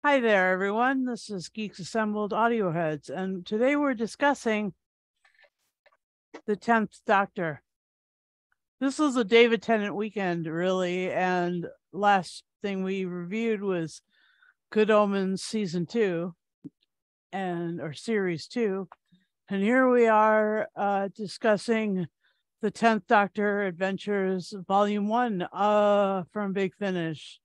Hi there, everyone. This is Geeks Assembled Audio Heads, and today we're discussing the 10th Doctor. This was a David Tennant weekend, really, and last thing we reviewed was Good Omens Season 2, or Series 2. And here we are discussing the 10th Doctor Adventures Volume 1 from Big Finish.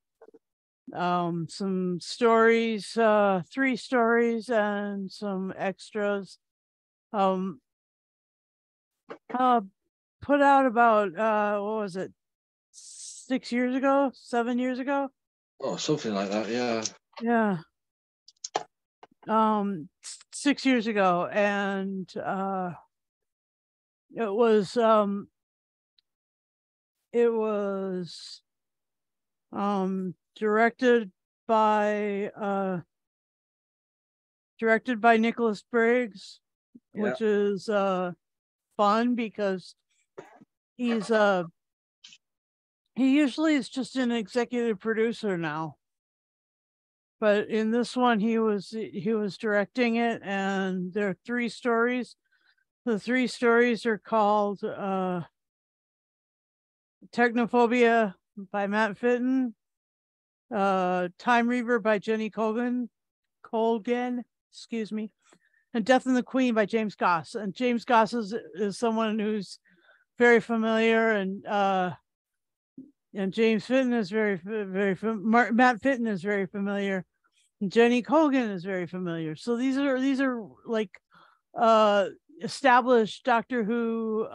Some stories, 3 stories and some extras. Um uh Put out about what was it, 6 years ago, 7 years ago? Oh, something like that, yeah. Yeah. 6 years ago. And it was it was directed by Nicholas Briggs, Yeah. which is fun because he's he usually is just an executive producer now, but in this one he was directing it, and there are 3 stories. The 3 stories are called Technophobia by Matt Fitton, Time Reaver by Jenny Colgan, excuse me, and Death and the Queen by James Goss. And James Goss is someone who's very familiar, and James Fitton is Matt Fitton is very familiar. And Jenny Colgan is very familiar. So these are like established Doctor Who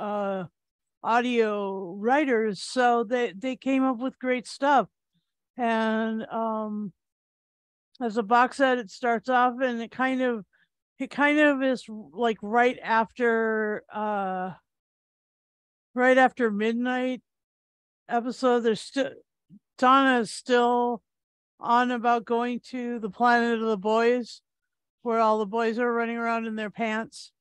audio writers. So they came up with great stuff. And as a box set, it starts off, and it kind of is like right after midnight episode. There's still Donna is still on about going to the planet of the boys, where all the boys are running around in their pants.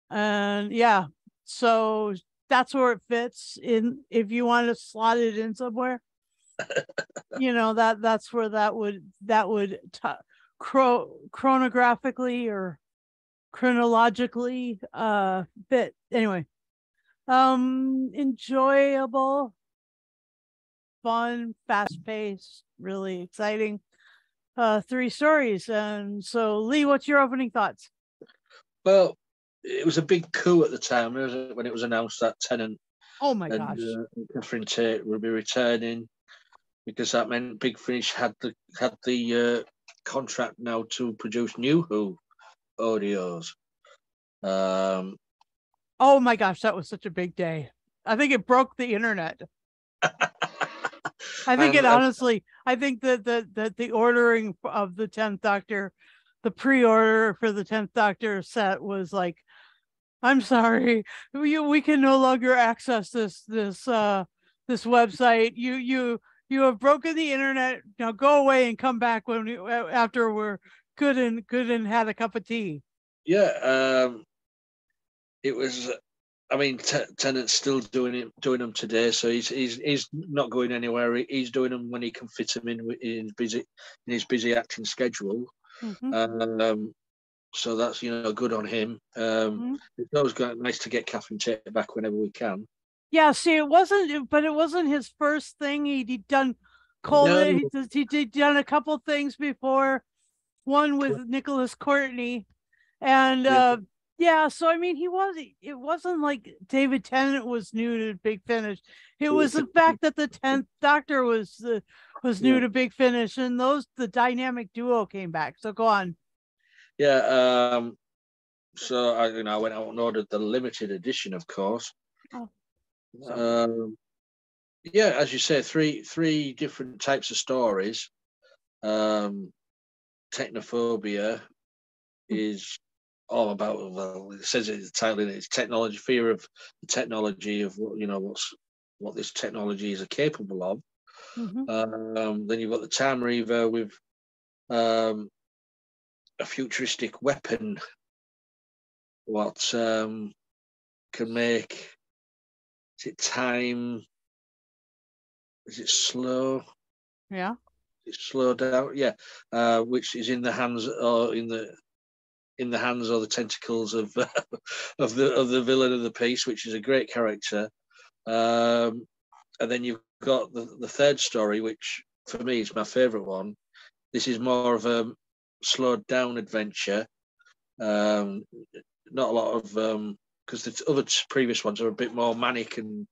And yeah, so that's where it fits in. If you want to slot it in somewhere, that's where that would chronographically or chronologically fit. Anyway, enjoyable, fun, fast paced, really exciting 3 stories. And so, Lee, what's your opening thoughts? Well, it was a big coup at the time when it was announced that Tennant Oh my and gosh. Catherine Tate would be returning, because that meant Big Finish had the contract now to produce new Who audios. Oh my gosh, that was such a big day. I think it broke the internet. I think it honestly, I think that the ordering of the 10th Doctor, the pre-order for the 10th Doctor set was like, I'm sorry, we can no longer access this website. You have broken the internet. Now go away and come back after we're good and had a cup of tea. Yeah, it was. I mean, Tennant's still doing them today, so he's not going anywhere. He's doing them when he can fit them in his busy acting schedule. Mm-hmm. So that's good on him. It's always nice to get Catherine Tate back whenever we can. Yeah, see, it wasn't his first thing. He'd done No, he'd done a couple things before. One with Nicholas Courtney, and yeah. So I mean, it wasn't like David Tennant was new to Big Finish. It was the fact that the 10th Doctor was new to Big Finish, and the dynamic duo came back. So go on. Yeah. So I went out and ordered the limited edition, of course. Oh, yeah, as you say, three different types of stories. Technophobia is all about, well, it says it in the title, it's technology, fear of the technology of what this technology is capable of. Then you've got the Time Reaver with a futuristic weapon, what can make, is it time? Is it slow? Yeah. it's slowed down, yeah, which is in the hands or in the hands or the tentacles of of the villain of the piece, which is a great character. And then you've got the third story, which for me is my favourite one. This is more of a slowed down adventure. Not a lot of because the other previous ones are a bit more manic and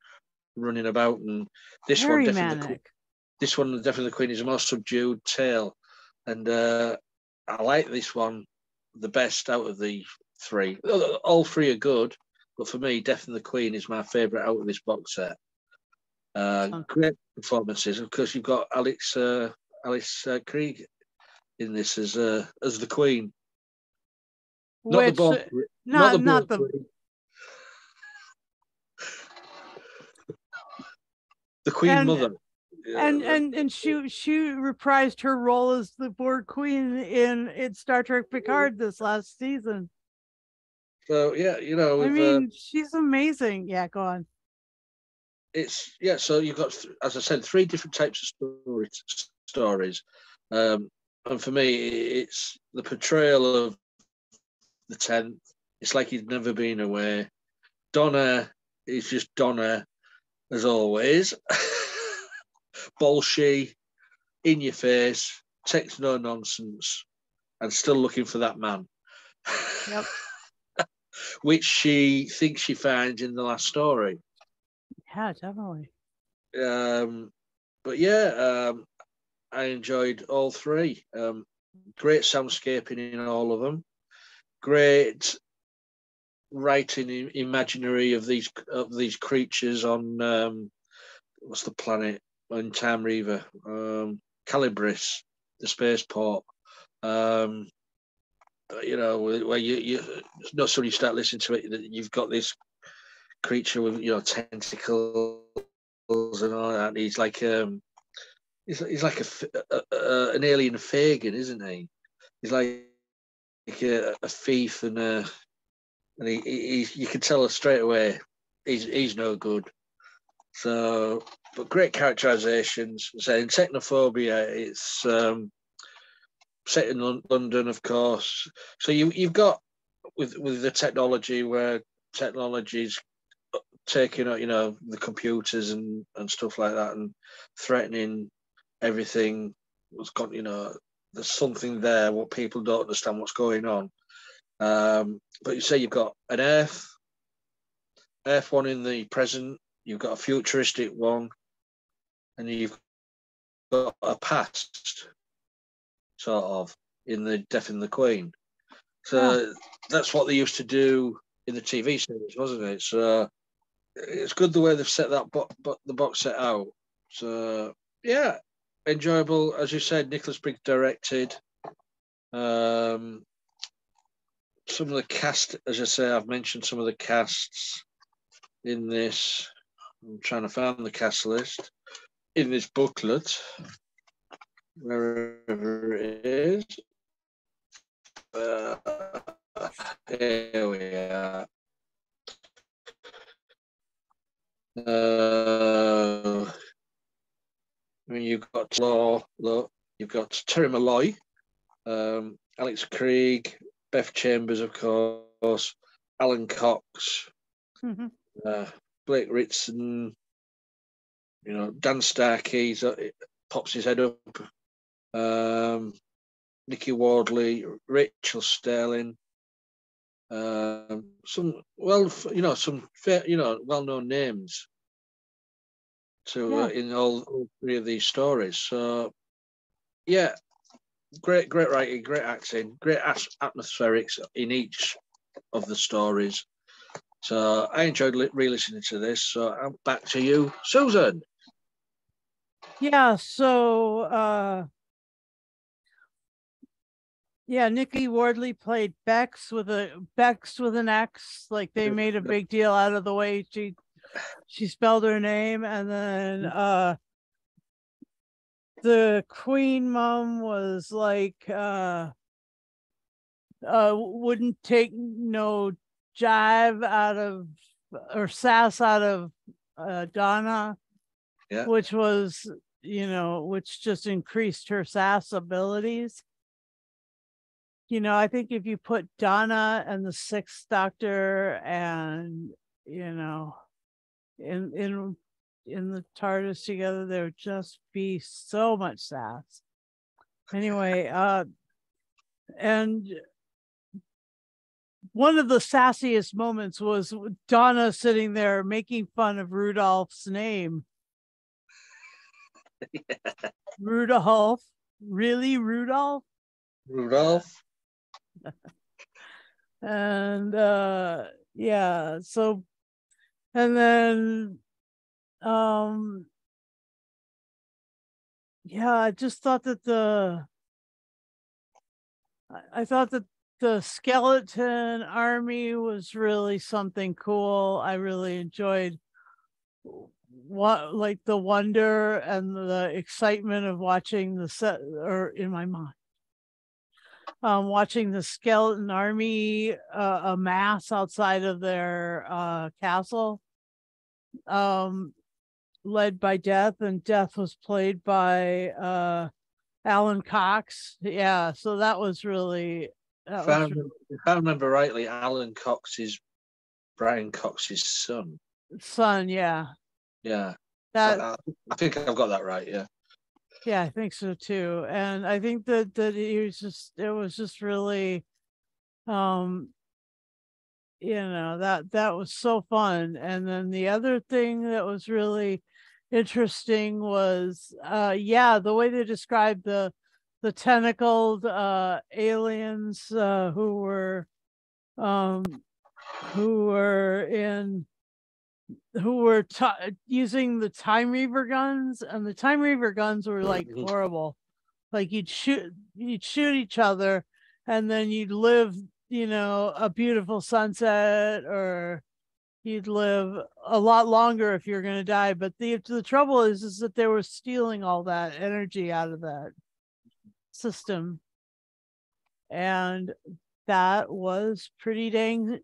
running about, and this Very one definitely manic. this one definitely the Queen is a more subdued tale, and I like this one the best out of the three. All three are good, but for me, definitely the Queen is my favourite out of this box set. Great performances. Of course, you've got Alice Krieg in this as the Queen. Not Which, the not the Queen. The Queen Mother. And she reprised her role as the Borg Queen in Star Trek Picard this last season. So yeah, I mean, she's amazing. Yeah, go on. So you've got, as I said, three different types of stories, and for me, it's the portrayal of the 10th. It's like he's never been away. Donna is just Donna, as always. Bolshy, in your face, takes no nonsense, and still looking for that man. Yep. Which she thinks she finds in the last story. Yeah, definitely. But yeah, I enjoyed all three. Great soundscaping in all of them. Great writing imaginary of these creatures on what's the planet in Time Reaver, Calibris, the spaceport. Where you know, so you start listening to it, that you've got this creature with tentacles and all that. He's like he's like an alien Fagin, isn't he? He's like a thief, and he you can tell straight away he's no good. So, but great characterizations. So in Technophobia, it's set in London, of course. So you've got with the technology, where technology's taking out, the computers and stuff like that, and threatening everything. What's got, there's something there what people don't understand what's going on. But you say you've got an Earth one in the present, you've got a futuristic one, and you've got a past, sort of, in the Death and the Queen. So that's what they used to do in the TV series, wasn't it? So it's good the way they've set that the box set out. So yeah, enjoyable. As you said, Nicholas Briggs directed. Some of the cast, as I say, I've mentioned some of the casts in this. I'm trying to find the cast list in this booklet, wherever it is. Here we are. You've got you've got Terry Malloy, Alex Krieg, Beth Chambers, of course, Alan Cox, Blake Ritson, Dan Starkey pops his head up, Nicky Wardley, Rachel Sterling, some well-known names in all three of these stories. So yeah, great writing, great acting, great atmospherics in each of the stories. So I enjoyed re-listening to this. So I'm back to you, Susan. Yeah. So Nicky Wardley played Bex with an X. Like, they made a big deal out of the way she spelled her name. And then the Queen Mom was like wouldn't take no jive out of, or sass out of Donna, which was which just increased her sass abilities. I think if you put Donna and the Sixth Doctor and, in the TARDIS together, there would just be so much sass. Anyway, and one of the sassiest moments was Donna sitting there making fun of Rudolph's name. Yeah. Rudolph? Really, Rudolph? Rudolph? And yeah, so, and then yeah, I just thought that I thought that the skeleton army was really something cool. I really enjoyed like the wonder and the excitement of watching the set, or in my mind, watching the skeleton army amass outside of their castle, led by Death, and Death was played by Alan Cox. Yeah, so that was really. If I remember rightly, Alan Cox is Brian Cox's son. Son, yeah. Yeah. I think I've got that right, yeah. Yeah, I think so too. And I think that it was just really that was so fun. And then the other thing that was really interesting was the way they described the tentacled aliens who were using the Time Reaver guns, and the Time Reaver guns were like horrible. Like you'd shoot each other, and then you'd live, a beautiful sunset, or you'd live a lot longer if you're going to die. But the trouble is that they were stealing all that energy out of that system, and that was pretty dang.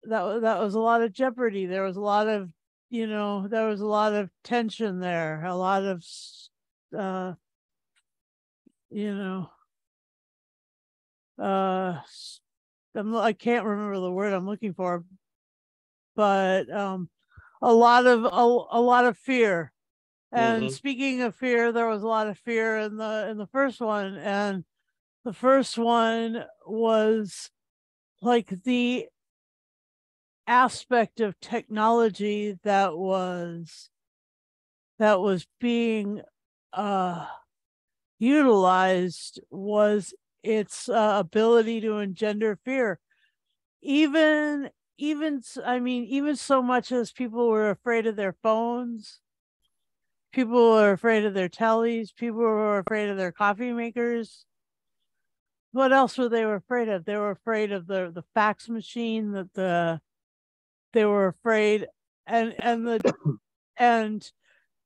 That was a lot of jeopardy. There was a lot of, tension there, a lot of, I can't remember the word I'm looking for, but a lot of fear. And speaking of fear, there was a lot of fear in the first one, and the first one was like the aspect of technology that was being utilized was its ability to engender fear. Even so much as people were afraid of their phones, people were afraid of their tellies, people were afraid of their coffee makers. What else were they afraid of? They were afraid of the fax machine, they were afraid, and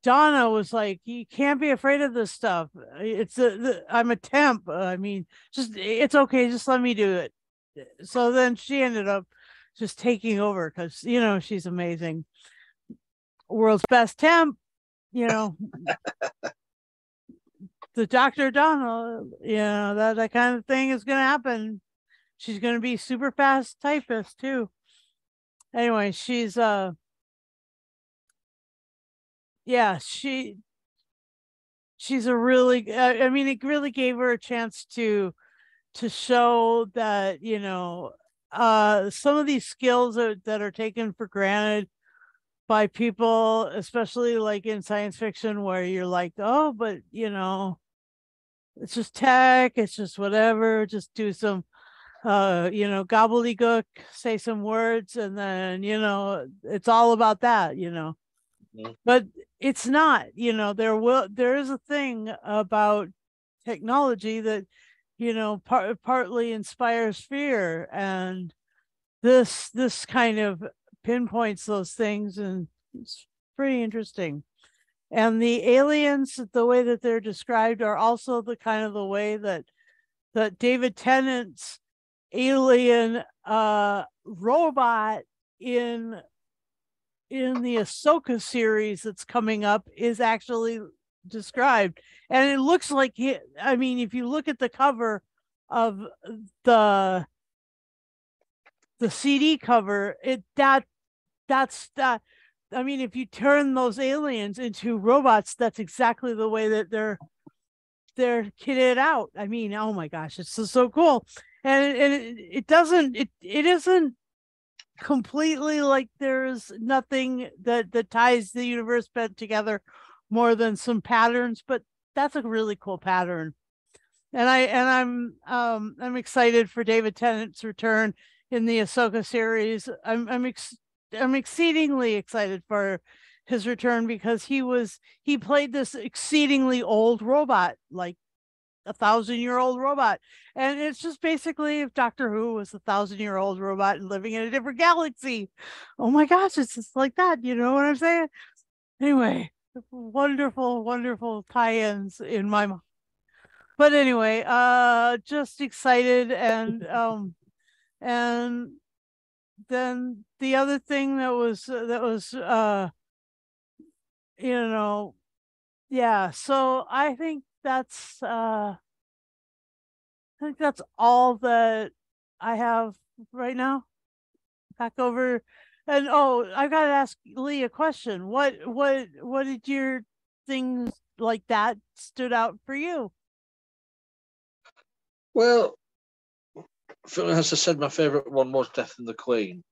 Donna was like, you can't be afraid of this stuff. I'm a temp. I mean, it's okay. Just let me do it. So then she ended up just taking over because, she's amazing. World's best temp, the Dr. Donna, that kind of thing is going to happen. She's going to be super fast typist too. Anyway, she's she's a really, it really gave her a chance to show that, some of these skills that are taken for granted by people, especially like in science fiction, where you're like, oh, but it's just tech, it's just whatever, just do some gobbledygook, say some words, and then it's all about that. But it's not. There is a thing about technology that partly inspires fear, and this kind of pinpoints those things, and it's pretty interesting. And the aliens, the way that they're described, are also the kind of the way that David Tennant's alien robot in in the Ahsoka series that's coming up is actually described. And it looks like I mean, if you look at the cover of the CD cover, that's that. I mean, if you turn those aliens into robots, that's exactly the way that they're kitted out. I mean, oh my gosh, it's so cool. And it isn't completely like there's nothing that ties the universe together more than some patterns, but that's a really cool pattern. And I'm excited for David Tennant's return in the Ahsoka series. I'm exceedingly excited for his return because he played this exceedingly old robot, like 1,000-year-old robot. And it's just basically if Doctor Who was 1,000-year-old robot and living in a different galaxy. Oh my gosh, it's just like that. You know what I'm saying? Anyway, wonderful, wonderful tie-ins in my mind. But anyway, just excited and then the other thing that was you know, yeah, so I think that's all that I have right now. Back over. And oh, I gotta ask Lee a question. What did your things like that stood out for you? Well, as I said, my favourite one was Death and the Queen,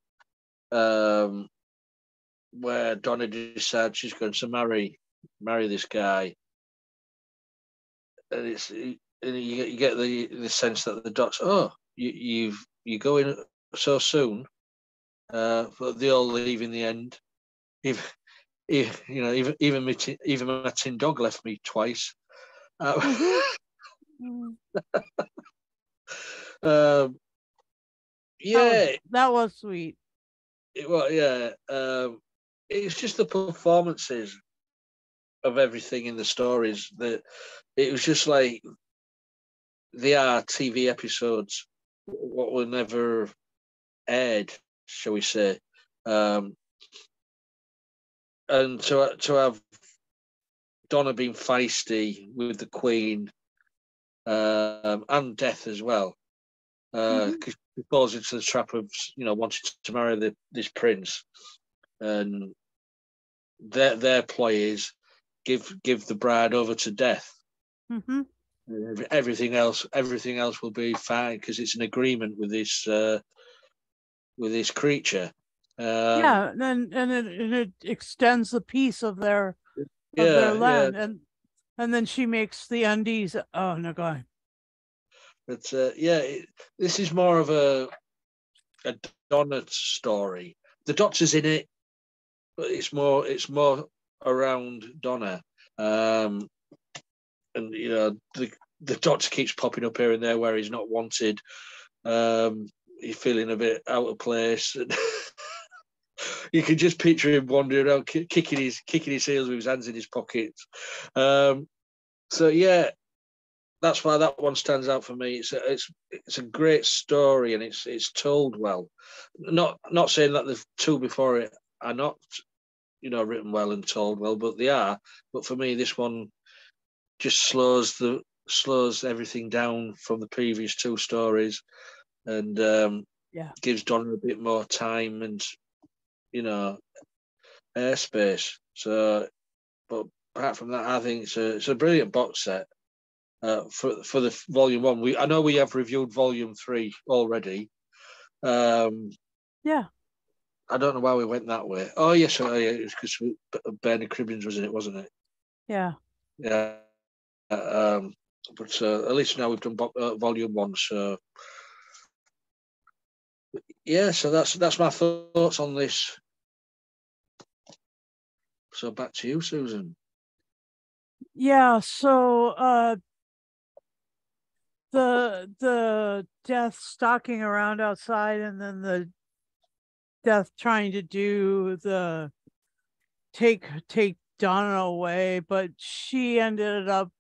where Donna decides she's going to marry this guy, and you get the sense that the Doctor, oh, you going so soon, but they all leave in the end. Even my tin dog left me twice. Yeah, that was sweet. It's just the performances of everything in the stories that it was just like they are TV episodes, what were never aired, shall we say. And to have Donna being feisty with the Queen, and Death as well, because she falls into the trap of wanting to marry this prince, and their ploy is give the bride over to Death. Everything else will be fine because it's an agreement with this creature. And it extends the peace of their land, and then she makes the undies. Oh no, go on. But this is more of a Donna story. The Doctor's in it, but it's more around Donna. And the Doctor keeps popping up here and there where he's not wanted. He's feeling a bit out of place. You can just picture him wandering around, kicking his heels with his hands in his pockets. So yeah, that's why that one stands out for me. It's a great story and it's told well. Not saying that the two before it are not, written well and told well, but they are. But for me, this one just slows everything down from the previous two stories, and gives Donna a bit more time and airspace. So, but apart from that, I think it's a brilliant box set. For the volume 1, I know we have reviewed volume 3 already. I don't know why we went that way. Oh yes, it was because Bernie Cribbins was in it, wasn't it? Yeah. But at least now we've done volume 1. So yeah, so that's my thoughts on this. So back to you, Susan. Yeah. So the Death stalking around outside, and then the Death trying to do the take Donna away, but she ended up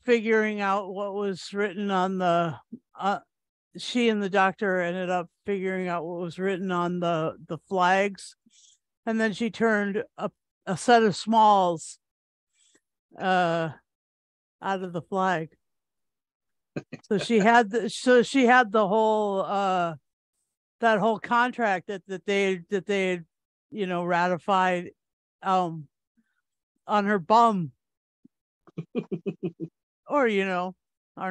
figuring out what was written on the she and the doctor ended up figuring out what was written on the flags, and then she turned a set of smalls out of the flag. So she had the whole that whole contract that they had, ratified on her bum or on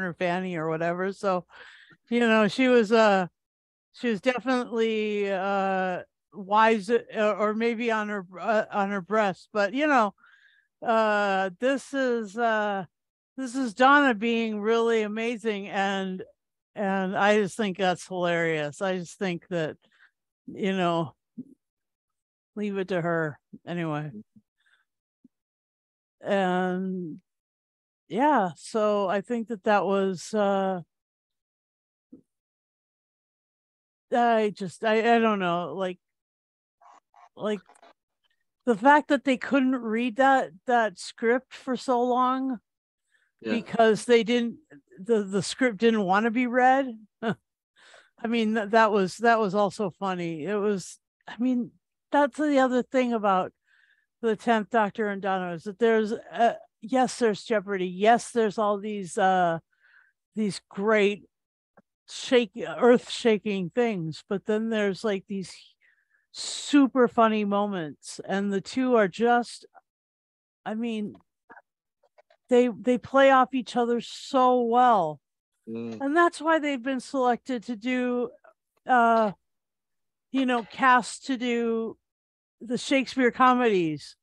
her fanny or whatever. So she was definitely wise, or maybe on her breast, but this is Donna being really amazing, and I just think that's hilarious. I just think that leave it to her anyway. And yeah, so I think that was I don't know, like the fact that they couldn't read that script for so long because they didn't the script didn't want to be read. I mean, that was also funny. It was, I mean, that's the other thing about the 10th Doctor and Donna, is that there's yes, there's Jeopardy, yes, there's all these great earth shaking things, but then there's like these super funny moments, and the two are just, I mean, they play off each other so well. And that's why they've been selected to do cast to do the Shakespeare comedies.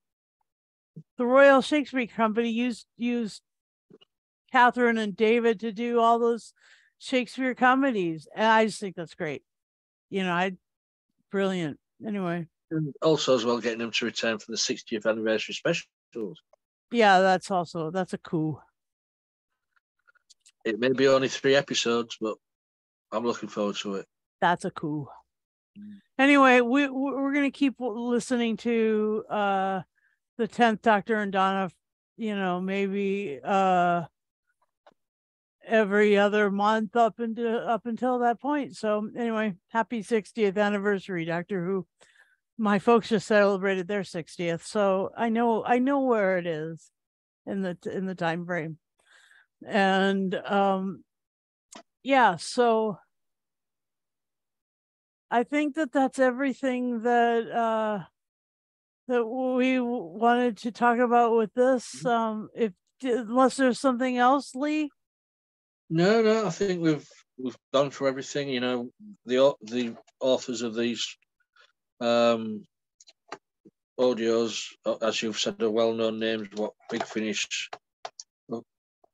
The Royal Shakespeare Company used Catherine and David to do all those Shakespeare comedies, and I just think that's great. Brilliant. Anyway, and also as well getting them to return for the 60th anniversary specials. Yeah, that's a coup. It may be only 3 episodes, but I'm looking forward to it. That's a coup. Anyway, we're gonna keep listening to the 10th Doctor and Donna, maybe every other month up until that point. So anyway, happy 60th anniversary, Doctor Who. My folks just celebrated their 60th, so I know where it is in the time frame. And yeah, so I think that's everything that we wanted to talk about with this. Unless there's something else, Lee. No, I think we've gone through everything. The authors of these audios, as you've said, are well-known names. What Big Finish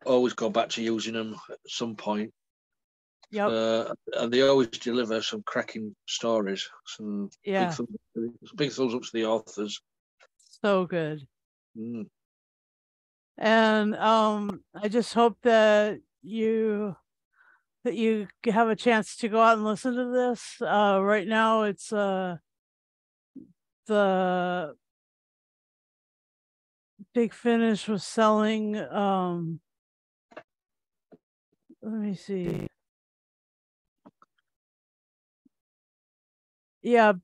always go back to using them at some point. Yep. And they always deliver some cracking stories. Some big thumbs up to the authors. So good. And I just hope that you have a chance to go out and listen to this. Right now it's the Big Finish was selling let me see. Yeah.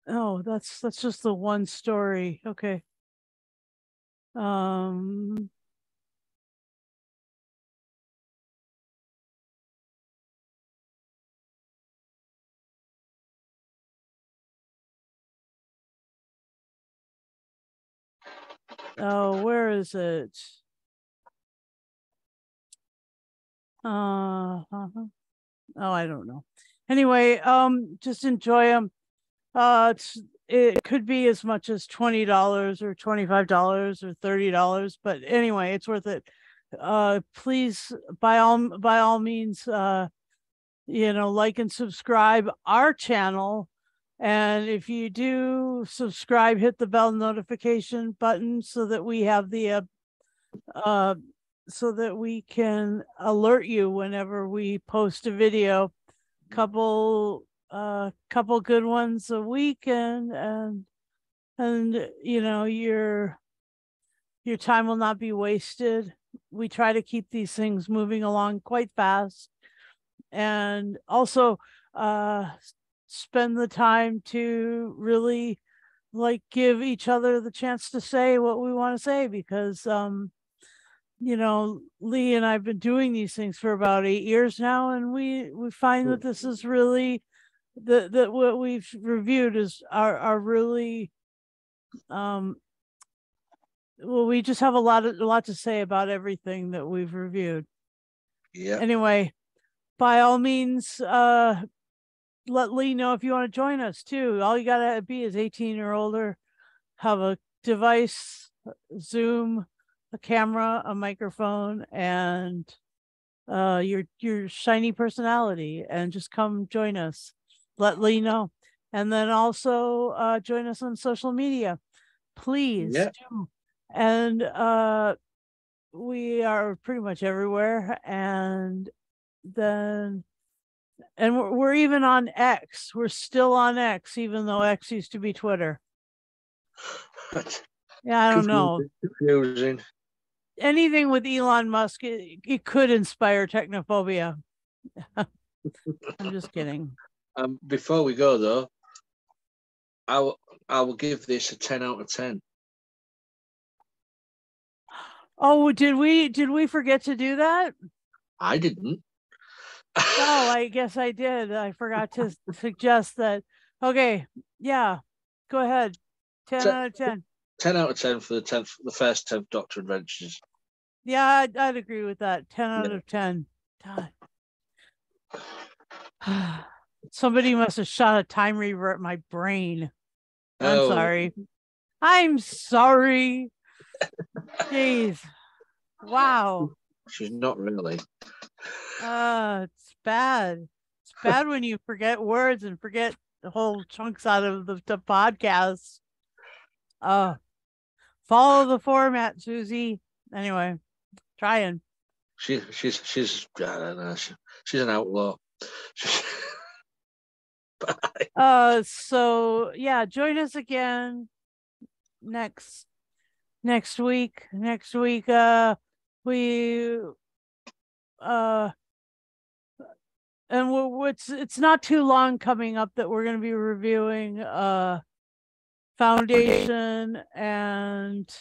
Oh, that's just the one story. Okay. Oh, where is it? Oh, I don't know. Anyway, just enjoy them. It could be as much as $20 or $25 or $30, but anyway, it's worth it. Please, by all means, like and subscribe our channel. And if you do subscribe, hit the bell notification button so that we have the so that we can alert you whenever we post a video. Couple good ones a week, and your time will not be wasted. We try to keep these things moving along quite fast, and also spend the time to really like give each other the chance to say what we want to say, because Lee and I've been doing these things for about 8 years now, and we find that this is really that what we've reviewed is are really well, we just have a lot to say about everything that we've reviewed. Yeah. Anyway, by all means, let Lee know if you want to join us too. All you gotta be is 18 or older, have a device, Zoom, a camera, a microphone, and your shiny personality, and just come join us. Let Lee know. And then also join us on social media. Please do. And we are pretty much everywhere. And then we're even on X. We're still on X, even though X used to be Twitter. Yeah, I don't know. Confusing. Anything with Elon Musk, it could inspire technophobia. I'm just kidding. Before we go though, I will give this a 10 out of 10. Oh, did we forget to do that? I didn't. No, I guess I did. I forgot to suggest that. Okay, yeah, go ahead. 10 out of 10. 10 out of 10 for the first 10th Doctor Adventures. Yeah, I'd agree with that. 10 out of 10. God. Somebody must have shot a time reaver at my brain. I'm sorry. I'm sorry. Jeez. Wow. She's not really. It's bad. It's bad when you forget words and forget the whole chunks out of the podcast. Follow the format, Susie. Anyway, trying. She's I don't know. She's an outlaw. Bye. So yeah, join us again next week. Next week, we and it's not too long coming up that we're going to be reviewing Foundation and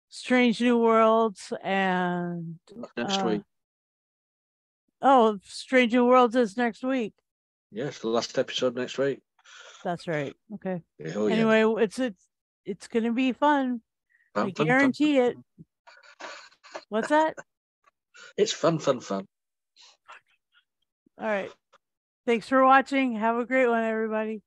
Strange New Worlds, and next week. Oh, Strange New Worlds is next week. Yes, the last episode next week. That's right. Okay. Oh, anyway, it's going to be fun. I guarantee it. What's that? It's fun. All right. Thanks for watching. Have a great one, everybody.